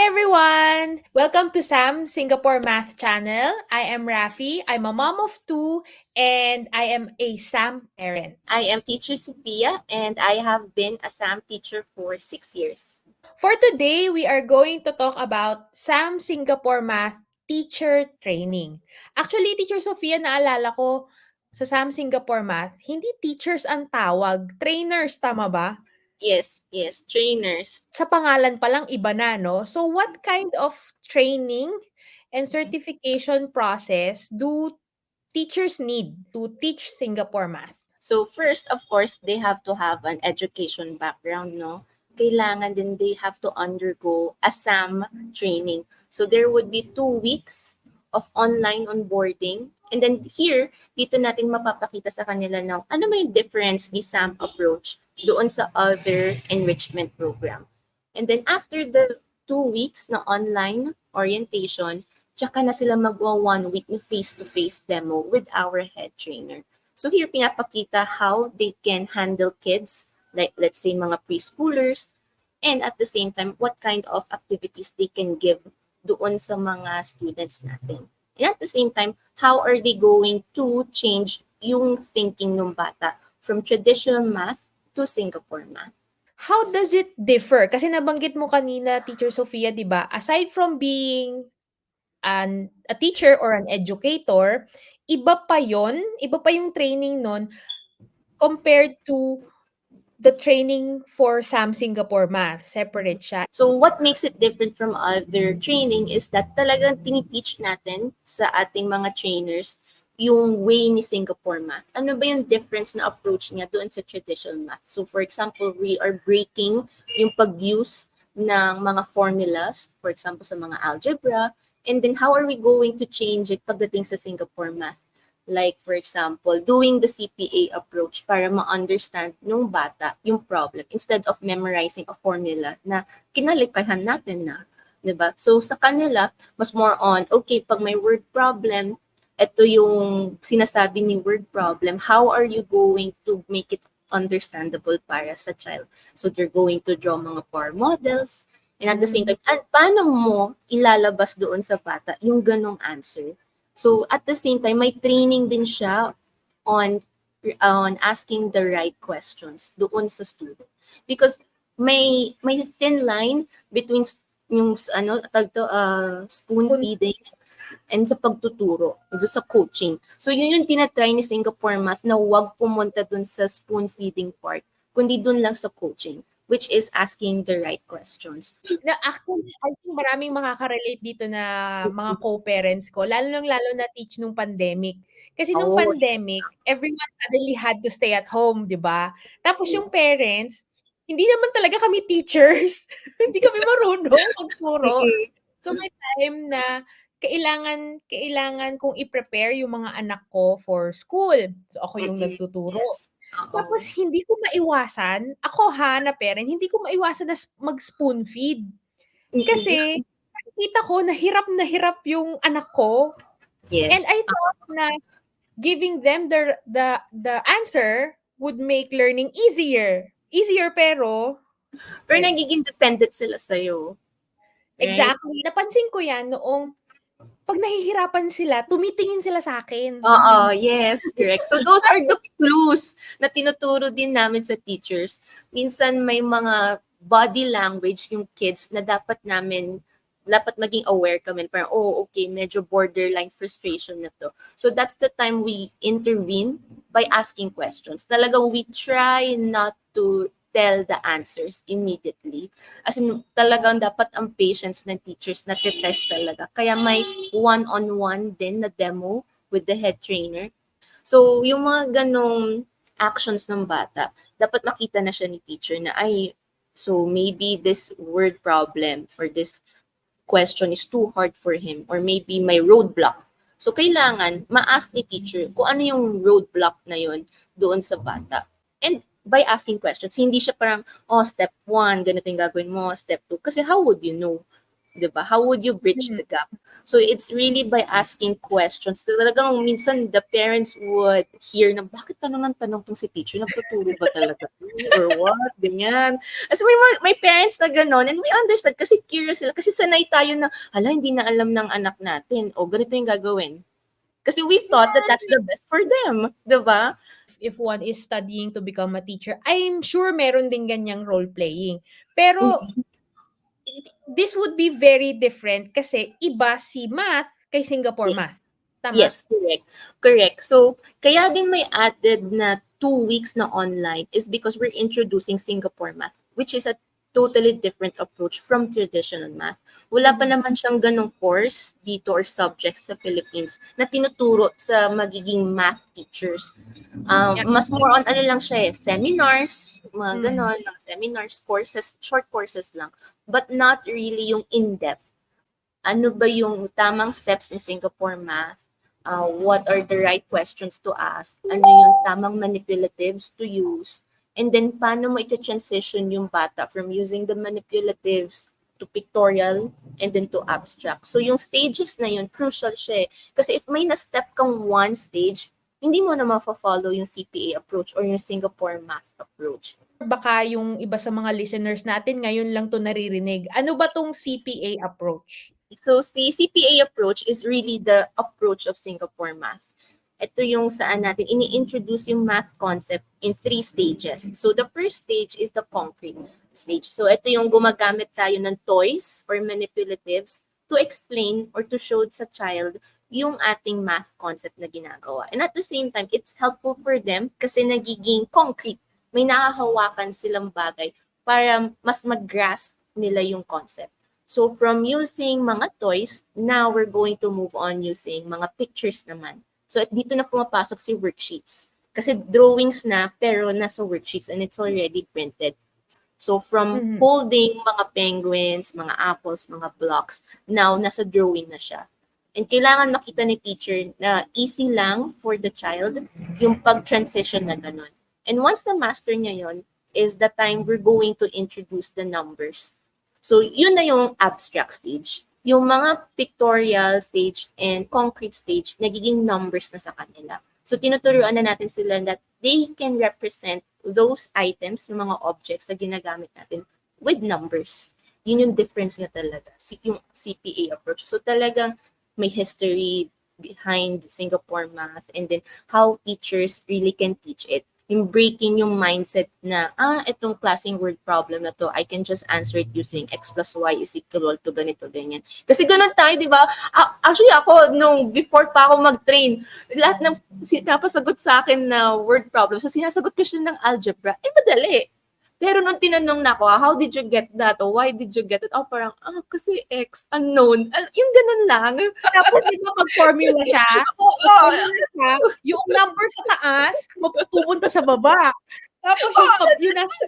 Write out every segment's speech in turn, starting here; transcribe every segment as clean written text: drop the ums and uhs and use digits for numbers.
everyone! Welcome to Sam Singapore Math Channel. I am Rafi. I'm a mom of two and I am a Sam parent. I am teacher Sophia and I have been a SAM teacher for 6 years. For today, we are going to talk about Sam Singapore Math teacher training. Actually, Teacher Sofia, naalala ko sa Sam Singapore Math, hindi teachers ang tawag, trainers, tama ba? Yes, trainers. Sa pangalan pa lang iba na, no? So what kind of training and certification process do teachers need to teach Singapore Math? So first, of course, they have to have an education background, no? Kailangan din they have to undergo a SAM training. So there would be 2 weeks of online onboarding. And then here, dito natin mapapakita sa kanila na ano may difference ni SAM approach doon sa other enrichment program. And then after the 2 weeks na online orientation, tsaka na sila magwa 1 week na face-to-face demo with our head trainer. So here, pinapakita how they can handle kids, like let's say mga preschoolers, and at the same time, what kind of activities they can give doon sa mga students natin. And at the same time, how are they going to change yung thinking ng bata from traditional math to Singapore math? How does it differ? Kasi nabanggit mo kanina, Teacher Sofia, di ba? Aside from being a teacher or an educator, iba pa yung training nun compared to the training for Sam Singapore Math. Separate siya. So what makes it different from other training is that talagang tiniteach natin sa ating mga trainers yung way ni Singapore Math. Ano ba yung difference na approach niya doon sa traditional math? So for example, we are breaking yung pag-use ng mga formulas, for example sa mga algebra, and then how are we going to change it pagdating sa Singapore Math? Like for example, doing the CPA approach para ma-understand nung bata yung problem instead of memorizing a formula na kinalikahan natin na, 'di ba? So sa kanila, mas more on, okay, pag may word problem, ito yung sinasabi ni word problem, how are you going to make it understandable para sa child? So they're going to draw mga PAR models, and at the same time, paano mo ilalabas doon sa bata yung ganong answer? So at the same time, may training din siya on asking the right questions doon sa student. Because may thin line between yung spoon feeding and sa pagtuturo, doon sa coaching. So yun yung tinatry ni Singapore Math na huwag pumunta doon sa spoon feeding part, kundi doon lang sa coaching, which is asking the right questions. Na actually, I think maraming makaka-relate dito na mga co-parents ko, lalo na teach nung pandemic. Kasi nung Oh, pandemic, everyone suddenly had to stay at home, 'di ba? Tapos yung parents, hindi naman talaga kami teachers. Hindi kami marunong magturo. So may time na kailangan kong i-prepare yung mga anak ko for school. So ako yung nagtuturo. yes. Tapos hindi ko maiwasan, ako na parent, hindi ko maiwasan na mag-spoon feed. Kasi nakikita ko na hirap yung anak ko. And I Yes. thought na giving them the answer would make learning easier. Easier pero Pero nagiging dependent sila sa'yo. Right? exactly. Napansin ko 'yan noong 'pag nahihirapan sila, tumitingin sila sa akin. Oo, yes, correct. So those are the clues na tinuturo din namin sa teachers. Minsan may mga body language yung kids na dapat maging aware kami. Parang, oh, okay, medyo borderline frustration na to. So that's the time we intervene by asking questions. Talagang we try not to tell the answers immediately. As in, talagang dapat ang patience ng teachers na test talaga. Kaya may one-on-one din na demo with the head trainer. So, yung mga ganong actions ng bata, dapat makita na siya ni teacher na, so maybe this word problem or this question is too hard for him or maybe may roadblock. So, kailangan ma-ask ni teacher kung ano yung roadblock na yun doon sa bata. And by asking questions, hindi siya parang, step 1, ganito yung gagawin mo, step 2. Kasi how would you know? 'di ba? How would you bridge the gap? So it's really by asking questions. Talagang minsan the parents would hear na bakit tanong ng tanong tong si teacher, nagtuturo ba talaga or what, ganyan. As may parents na gano'n and we understand kasi curious sila kasi sanay tayo na hala hindi na alam ng anak natin o ganito yung gagawin. Kasi we thought that that's the best for them, 'di ba? If one is studying to become a teacher, I'm sure meron din ganyang role playing. Pero this would be very different kasi iba si math kay Singapore Yes. math. Tama? Yes, correct. Correct. So, kaya din may added na 2 weeks na online is because we're introducing Singapore math, which is a totally different approach from traditional math. Wala pa naman siyang ganong course dito or subjects sa Philippines na tinuturo sa magiging math teachers. Mas more on ano lang siya seminars, mga ganon, mga seminars, courses, short courses lang, but not really yung in-depth. Ano ba yung tamang steps ni Singapore math? What are the right questions to ask, ano yung tamang manipulatives to use, and then paano mo ita-transition yung bata from using the manipulatives to pictorial and then to abstract. So yung stages na yun, crucial siya Kasi if may na-step kang one stage, hindi mo na ma-follow yung CPA approach or yung Singapore math approach. Baka yung iba sa mga listeners natin ngayon lang to naririnig. Ano ba tong CPA approach? So, si CPA approach is really the approach of Singapore math. Ito yung saan natin ini-introduce yung math concept in 3 stages. So, the first stage is the concrete stage. So, ito yung gumagamit tayo ng toys or manipulatives to explain or to show sa child yung ating math concept na ginagawa. And at the same time, it's helpful for them kasi nagiging concrete. May nakahawakan silang bagay para mas mag-grasp nila yung concept. So from using mga toys, now we're going to move on using mga pictures naman. So dito na pumapasok si worksheets. Kasi drawings na pero nasa worksheets and it's already printed. So from holding mga penguins, mga apples, mga blocks, now nasa drawing na siya. And kailangan makita ni teacher na easy lang for the child yung pag-transition na ganun. And once na-master niya yon is the time we're going to introduce the numbers. So, yun na yung abstract stage. Yung mga pictorial stage and concrete stage, nagiging numbers na sa kanila. So, tinuturuan na natin sila that they can represent those items, yung mga objects na ginagamit natin with numbers. Yun yung difference niya talaga, yung CPA approach. So, talagang may history behind Singapore math and then how teachers really can teach it. Yung breaking yung mindset na, itong klaseng word problem na to, I can just answer it using x plus y is equal to ganito, ganyan. Kasi ganun tayo, di ba? Actually, ako, before pa ako mag-train, lahat ng sinapasagot sa akin na word problem, so sinasagot ko siya ng algebra, madali. Pero nung tinanong na ako, how did you get that? O why did you get it? Parang, kasi X, unknown. Yung ganun lang. Tapos di ba pag-formula siya? Oo. Yung number sa taas, pupunta sa baba. Tapos yung nasa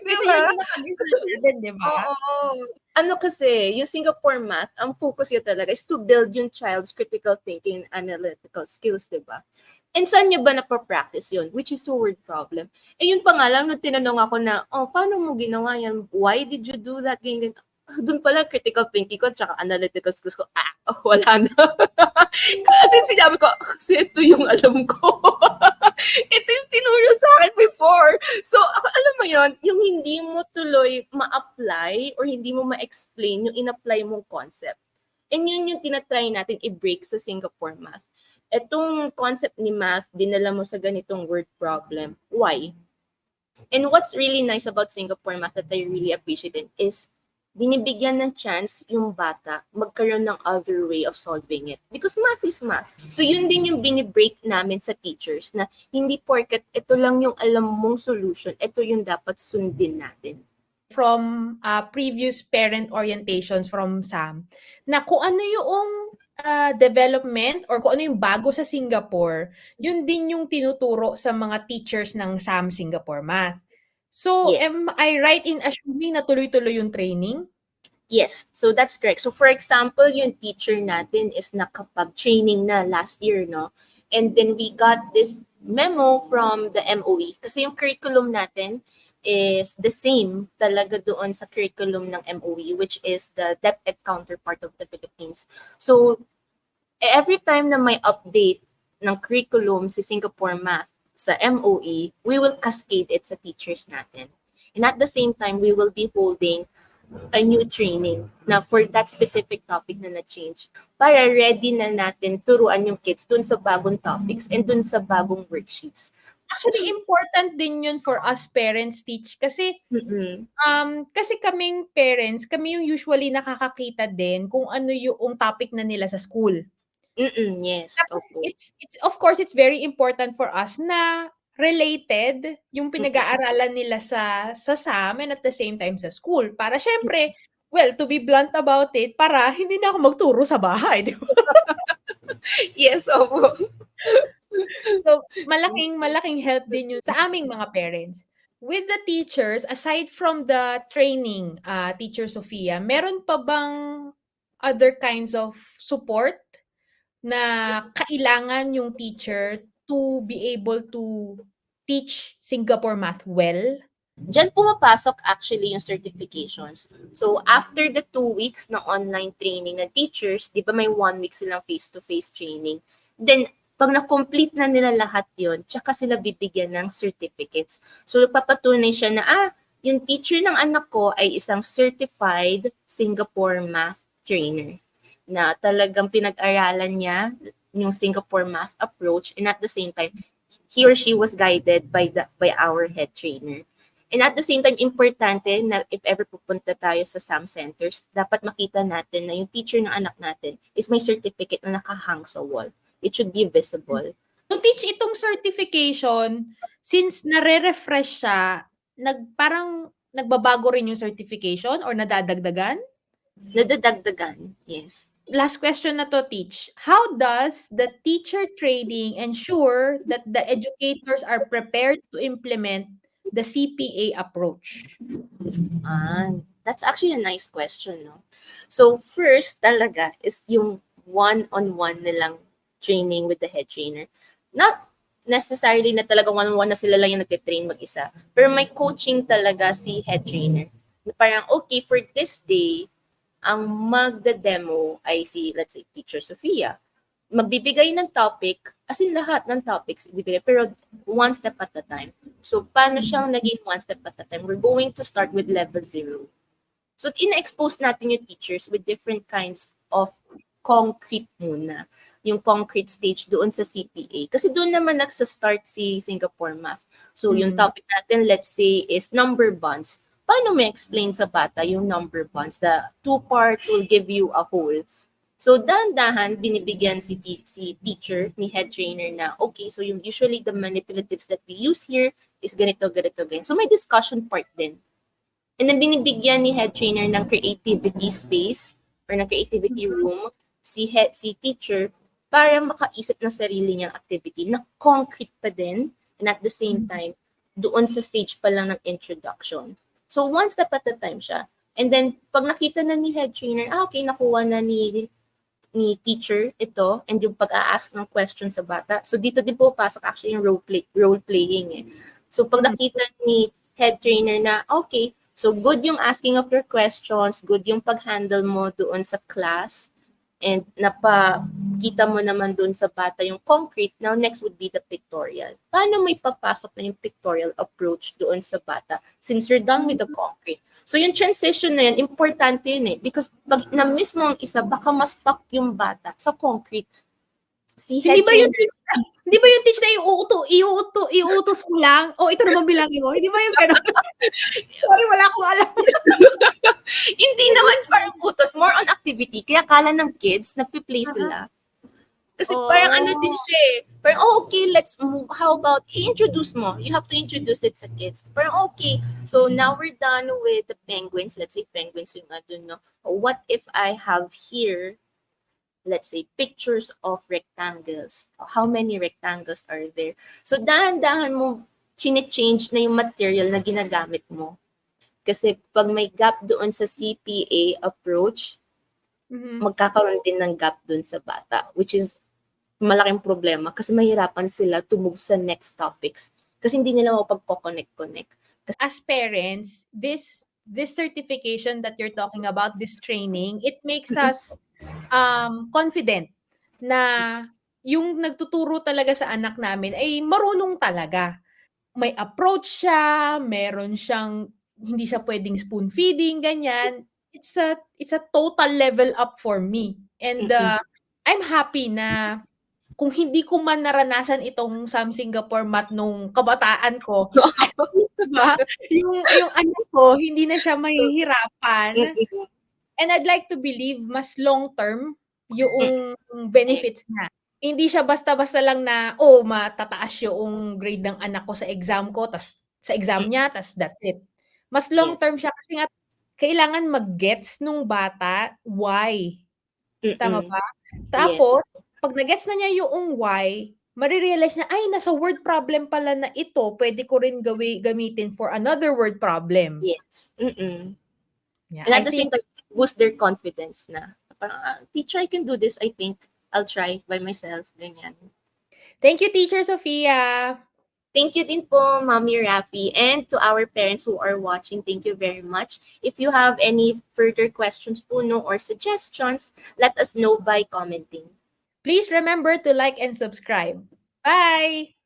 kasi yun yung nakag-isip natin, di ba? Oo. Ano kasi, yung Singapore math, ang focus niya talaga is to build yung child's critical thinking and analytical skills, di ba? And saan niya ba napapractice yun? Which is a word problem. Yun pa nga lang, nung tinanong ako na, paano mo ginawa yan? Why did you do that? Ganyan. Doon pala, critical thinking ko, tsaka analytical skills ko, wala na. Kasi sinabi ko, kasi ito yung alam ko. Ito yung tinuro sa akin before. So, alam mo yon yung hindi mo tuloy ma-apply or hindi mo ma-explain yung in-apply mong concept. And yun yung tinatry natin i-break sa Singapore math. Etong concept ni math, dinala mo sa ganitong word problem. Why? And what's really nice about Singapore math that I really appreciate is binibigyan ng chance yung bata magkaroon ng other way of solving it. Because math is math. So yun din yung binibreak namin sa teachers na hindi porket ito lang yung alam mong solution, ito yung dapat sundin natin. From previous parent orientations from Sam, na kung ano yung development or kung ano yung bago sa Singapore, yun din yung tinuturo sa mga teachers ng Sam Singapore Math. So, Yes. am I right in assuming na tuloy-tuloy yung training? Yes, so that's correct. So for example, yung teacher natin is nakapag-training na last year, no? And then we got this memo from the MOE. Kasi yung curriculum natin, is the same talaga doon sa curriculum ng MOE, which is the DepEd counterpart of the Philippines. So, every time na may update ng curriculum si Singapore Math sa MOE, we will cascade it sa teachers natin. And at the same time, we will be holding a new training na for that specific topic na na-change para ready na natin turuan yung kids dun sa bagong topics and dun sa bagong worksheets. Actually, important din yun for us parents, Teach, kasi Mm-mm. kasi kaming parents, kami yung usually nakakakita din kung ano yung topic na nila sa school. Mm-mm, yes, Tapos opo. it's of course, it's very important for us na related yung pinag-aaralan nila sa amin at the same time sa school. Para siyempre, well, to be blunt about it, para hindi na ako magturo sa bahay, di ba? Yes, opo. So, malaking help din yun sa aming mga parents. With the teachers, aside from the training, Teacher Sofia, meron pa bang other kinds of support na kailangan yung teacher to be able to teach Singapore math well? Diyan pumapasok actually yung certifications. So, after the 2 weeks na online training ng teachers, di ba may 1 week silang face-to-face training, then pag na-complete na nila lahat yon, tsaka sila bibigyan ng certificates. So, papatunay siya na, yung teacher ng anak ko ay isang certified Singapore math trainer na talagang pinag-aralan niya yung Singapore math approach, and at the same time, he or she was guided by our head trainer. And at the same time, importante na if ever pupunta tayo sa SAM centers, dapat makita natin na yung teacher ng anak natin is may certificate na nakahang sa wall. It should be visible. So, Teach, itong certification, since nare-refresh siya, parang nagbabago rin yung certification or nadadagdagan? Nadadagdagan, yes. Last question na to, Teach. How does the teacher training ensure that the educators are prepared to implement the CPA approach? That's actually a nice question, no? So, first talaga is yung one-on-one nilang training with the head trainer. Not necessarily na talaga one-on-one na sila lang yung nagtitrain mag-isa. Pero may coaching talaga si head trainer. Parang, okay, for this day, ang magda-demo ay si, let's say, Teacher Sofia. Magbibigay ng topic, as in lahat ng topics ibibigay, pero one step at a time. So, paano siyang naging one step at a time? We're going to start with level 0. So, ina-expose natin yung teachers with different kinds of concrete muna. Yung concrete stage doon sa CPA. Kasi doon naman nagsa-start si Singapore Math. So, yung topic natin, let's say, is number bonds. Paano may explain sa bata yung number bonds? The 2 parts will give you a whole. So, dahan-dahan, binibigyan si teacher, ni head trainer na, okay, so yung usually the manipulatives that we use here is ganito, ganito, ganito. So, may discussion part din. And then, binibigyan ni head trainer ng creativity space or ng creativity room si teacher para makaisip ng sarili niyang activity na concrete pa din and at the same time, doon sa stage pa lang ng introduction. So, one step at a time siya. And then, pag nakita na ni head trainer, okay, nakuha na ni teacher ito and yung pag-a-ask ng question sa bata. So, dito din po pasok actually yung role playing eh. So, pag nakita ni head trainer na, okay, so good yung asking of your questions, good yung pag-handle mo doon sa class, and napakita mo naman doon sa bata yung concrete, now next would be the pictorial. Paano may papasok na yung pictorial approach doon sa bata since you're done with the concrete? So yung transition na yun, importante yun eh. Because pag na-miss mo ang isa, baka ma-stuck yung bata sa concrete. Si head Hindi ba yung trainer, hindi ba yung teach na iuutos mo lang? O ito naman bilangin mo. Hindi ba yung gano'n? Sorry, wala akong alam. hindi naman parang utos, more on activity. Kaya kala ng kids, nagpi-play sila. Kasi parang ano din siya eh. Parang, okay, let's move. How about, i-introduce mo. You have to introduce it sa kids. Parang, okay, so now we're done with the penguins. Let's say penguins yung dun, no? What if I have here, let's say, pictures of rectangles? How many rectangles are there? So, dahan-dahan mo, chine-change na yung material na ginagamit mo. Kasi pag may gap doon sa CPA approach, magkakaroon din ng gap doon sa bata, which is malaking problema kasi mahirapan sila to move sa next topics kasi hindi nila mapagko-connect. as parents, this certification that you're talking about, this training, it makes us confident na yung nagtuturo talaga sa anak namin ay marunong talaga. May approach siya, meron siyang hindi siya puwedeng spoon feeding, ganyan. It's a total level up for me. And, Mm-mm. I'm happy na kung hindi ko man naranasan itong Sam Singapore Math nung kabataan ko, at least 'di ba, yung anak ko hindi na siya mahihirapan. Mm-mm. And I'd like to believe mas long term Mm-mm. yung benefits niya. Hindi siya basta-basta lang na, oh, matataas yung grade ng anak ko sa exam ko, sa exam niya, that's it. Mas long Yes. term siya kasi nga kailangan mag-gets nung bata why, tama Mm-mm. ba? Yes. Tapos 'pag na-gets na niya yung why, mare-realize niya, "Ay, nasa word problem pala na ito, puwede ko rin gamitin for another word problem." Yes. Mm-mm. Yeah, And I at the same think time, boost their confidence na. Parang, teacher, I can do this. I think I'll try by myself. Ganyan. thank you, Teacher Sophia. Thank you din po, Mommy Rafi. And to our parents who are watching, thank you very much. If you have any further questions po, no, or suggestions, let us know by commenting. Please remember to like and subscribe. Bye!